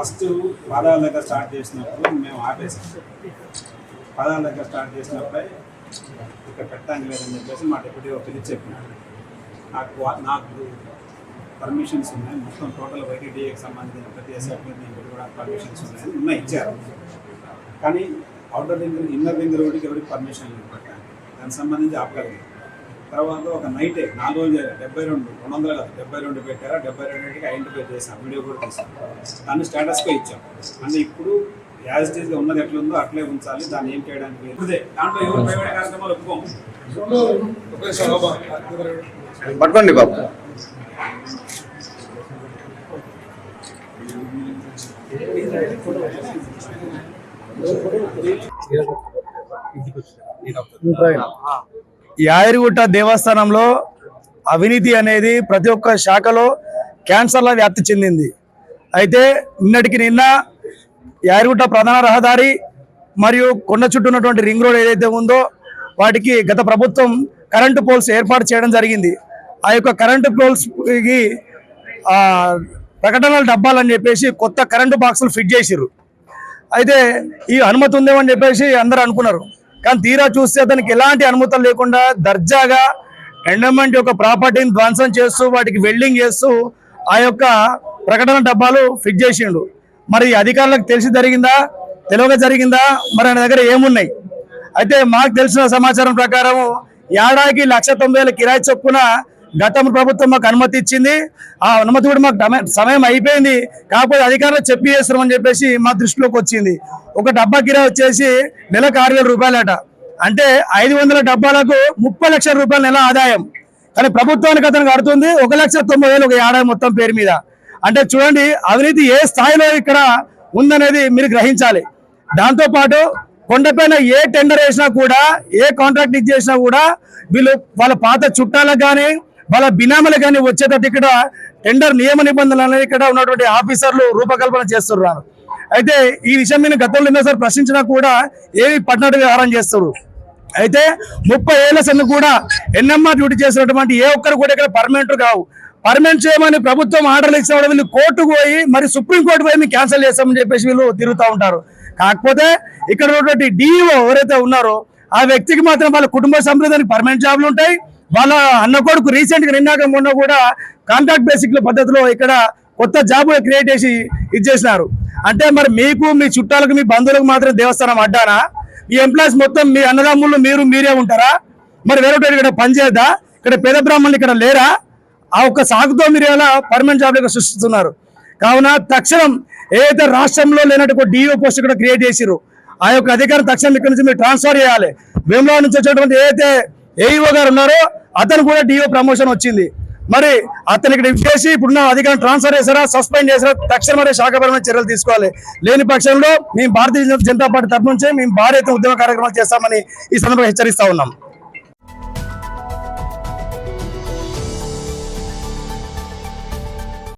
First పాదాల దగ్గర start చేసినప్పుడు మేము ఆపేసాం. పాదాల దగ్గర స్టార్ట్ చేసినప్పుడే ఇక్కడ పెట్టడానికి లేదని చెప్పేసి మా డిప్యూటీ పిలిచి చెప్పినాడు. నాకు పర్మిషన్స్ ఉన్నాయి, మొత్తం టోటల్ వైటీడీఏకి సంబంధించిన ప్రతి ఎస్ఐపీ దీనికి కూడా పర్మిషన్స్ ఉన్నాయి ఇచ్చారు. కానీ అవుటర్ రింగ్ ఇన్నర్ రింగ్ రోడ్డుకి ఎవరికి పర్మిషన్ లేదు పెట్టాను, దానికి సంబంధించి ఆపగలిగారు. తర్వాత ఒక నైటే 4 రోజులు 200 కాదు 72 పెట్టారా, 72కి ఐడెంటిఫై చేసాం, వీడియో కూడా తీసాం, దాన్ని స్టేటస్గా ఇచ్చాం. అంటే ఇప్పుడు యాజ్ ఇట్ ఈస్గా ఉన్నది ఎట్లుందో అట్లే ఉంచాలి, దాన్ని ఏం చేయడానికి లేదు. దాంట్లో ఎవరు ప్రైవేట్ కార్యక్రమాలు ఒప్పుకోము. పట్టుకోండి బాబు. యాదగిరిగుట్ట దేవస్థానంలో అవినీతి అనేది ప్రతి ఒక్క శాఖలో క్యాన్సర్లా వ్యాప్తి చెందింది. అయితే నిన్నటికి నిన్న యాదగిరిగుట్ట ప్రధాన రహదారి మరియు కొండ చుట్టూ ఉన్నటువంటి రింగ్ రోడ్ ఏదైతే ఉందో వాటికి గత ప్రభుత్వం కరెంటు పోల్స్ ఏర్పాటు చేయడం జరిగింది. ఆ యొక్క కరెంటు పోల్స్కి ప్రకటనల డబ్బాలని చెప్పేసి కొత్త కరెంటు బాక్సులు ఫిట్ చేసిర్రు. అయితే ఈ అనుమతి ఉందేమని చెప్పేసి అందరూ అనుకున్నారు. కానీ తీరా చూస్తే దానికి ఎలాంటి అనుమతులు లేకుండా దర్జాగా ఎండోమెంట్ యొక్క ప్రాపర్టీని ధ్వంసం చేస్తూ వాటికి వెల్డింగ్ చేస్తూ ఆ యొక్క ప్రకటన డబ్బాలు ఫిట్ చేసిండు. మరి అధికారులకు తెలిసి జరిగిందా, తెలియక జరిగిందా, మరి ఆయన దగ్గర ఏమున్నాయి? అయితే మాకు తెలిసిన సమాచారం ప్రకారం ఏడాదికి 1,90,000 కిరాయి చొప్పున గతం ప్రభుత్వం మాకు అనుమతి ఇచ్చింది. ఆ అనుమతి కూడా మాకు సమయం అయిపోయింది, కాకపోతే అధికారులు చెప్పి చేస్తామని చెప్పేసి మా దృష్టిలోకి వచ్చింది. ఒక డబ్బా కిరాయి వచ్చేసి నెలకు 6,000 రూపాయలట. అంటే 500 డబ్బాలకు 30 లక్షల రూపాయల నెల ఆదాయం. కానీ ప్రభుత్వానికి అతను కడుతుంది 1,90,000 ఒక ఏడాది మొత్తం పేరు మీద. అంటే చూడండి అవినీతి ఏ స్థాయిలో ఇక్కడ ఉందనేది మీరు గ్రహించాలి. దాంతోపాటు కొండపైన ఏ టెండర్ వేసినా కూడా, ఏ కాంట్రాక్ట్ ఇచ్చేసినా కూడా వీళ్ళు వాళ్ళ పాత చుట్టాలకు కానీ వాళ్ళ బినామీలకు కానీ వచ్చేటట్టు ఇక్కడ టెండర్ నియమ నిబంధనలు అనేది ఇక్కడ ఉన్నటువంటి ఆఫీసర్లు రూపకల్పన చేస్తున్నారు. అయితే ఈ విషయం మీద గతంలో ఎన్నోసారి ప్రశ్నించినా కూడా ఏవి పట్టినట్టు వ్యవహారం చేస్తారు. అయితే 30 ఏళ్ల సంది కూడా ఎన్ఎంఆర్ డ్యూటీ చేసినటువంటి ఏ ఒక్కరు కూడా ఇక్కడ పర్మనెంట్ కావు. పర్మనెంట్ చేయమని ప్రభుత్వం ఆర్డర్లు ఇచ్చినప్పుడు వీళ్ళు కోర్టుకు పోయి మరి సుప్రీంకోర్టు పోయి మేము క్యాన్సిల్ చేస్తామని చెప్పేసి వీళ్ళు తిరుగుతూ ఉంటారు. కాకపోతే ఇక్కడ ఉన్నటువంటి డిఈఓ ఎవరైతే ఉన్నారో ఆ వ్యక్తికి మాత్రం వాళ్ళ కుటుంబ సభ్యులకు పర్మనెంట్ జాబ్లు ఉంటాయి. వాళ్ళ అన్న కొడుకు రీసెంట్గా నిన్నాక మొన్న కూడా కాంట్రాక్ట్ బేసిక్ పద్ధతిలో ఇక్కడ కొత్త జాబ్ క్రియేట్ చేసి ఇచ్చేసినారు. అంటే మరి మీకు, మీ చుట్టాలకు, మీ బంధువులకు మాత్రం దేవస్థానం అడ్డానా? ఈ ఎంప్లాయీస్ మొత్తం మీ అన్నదమ్ములు మీరే ఉంటారా? మరి వేరే ఇక్కడ పనిచేయద్దా? ఇక్కడ పేద బ్రాహ్మణులు ఇక్కడ లేరా? ఆ ఒక్క సాగుతో మీరు ఎలా పర్మనెంట్ జాబ్లు సృష్టిస్తున్నారు? కావున తక్షణం ఏదైతే రాష్ట్రంలో లేనట్టు డిఓ పోస్ట్ ఇక్కడ క్రియేట్ చేసిరు ఆ యొక్క అధికారం తక్షణం ఇక్కడ నుంచి మీరు ట్రాన్స్ఫర్ చేయాలి. వేములవాడ నుంచి వచ్చేటువంటి ఏదైతే ఏఈఓ గారు ఉన్నారో అతను కూడా డిఓ ప్రమోషన్ వచ్చింది. మరి అతను ఇక్కడ చేసి ఇప్పుడున్న అధికారం ట్రాన్స్ఫర్ చేశారా, సస్పెండ్ చేశారా, తక్షణమే శాఖపరమైన చర్యలు తీసుకోవాలి. లేని పక్షంలో మేము భారతీయ జనతా పార్టీ తరఫు నుంచే మేము భారీ ఎత్తున ఉద్యమ కార్యక్రమాలు చేస్తామని ఈ సందర్భంగా హెచ్చరిస్తా ఉన్నాం.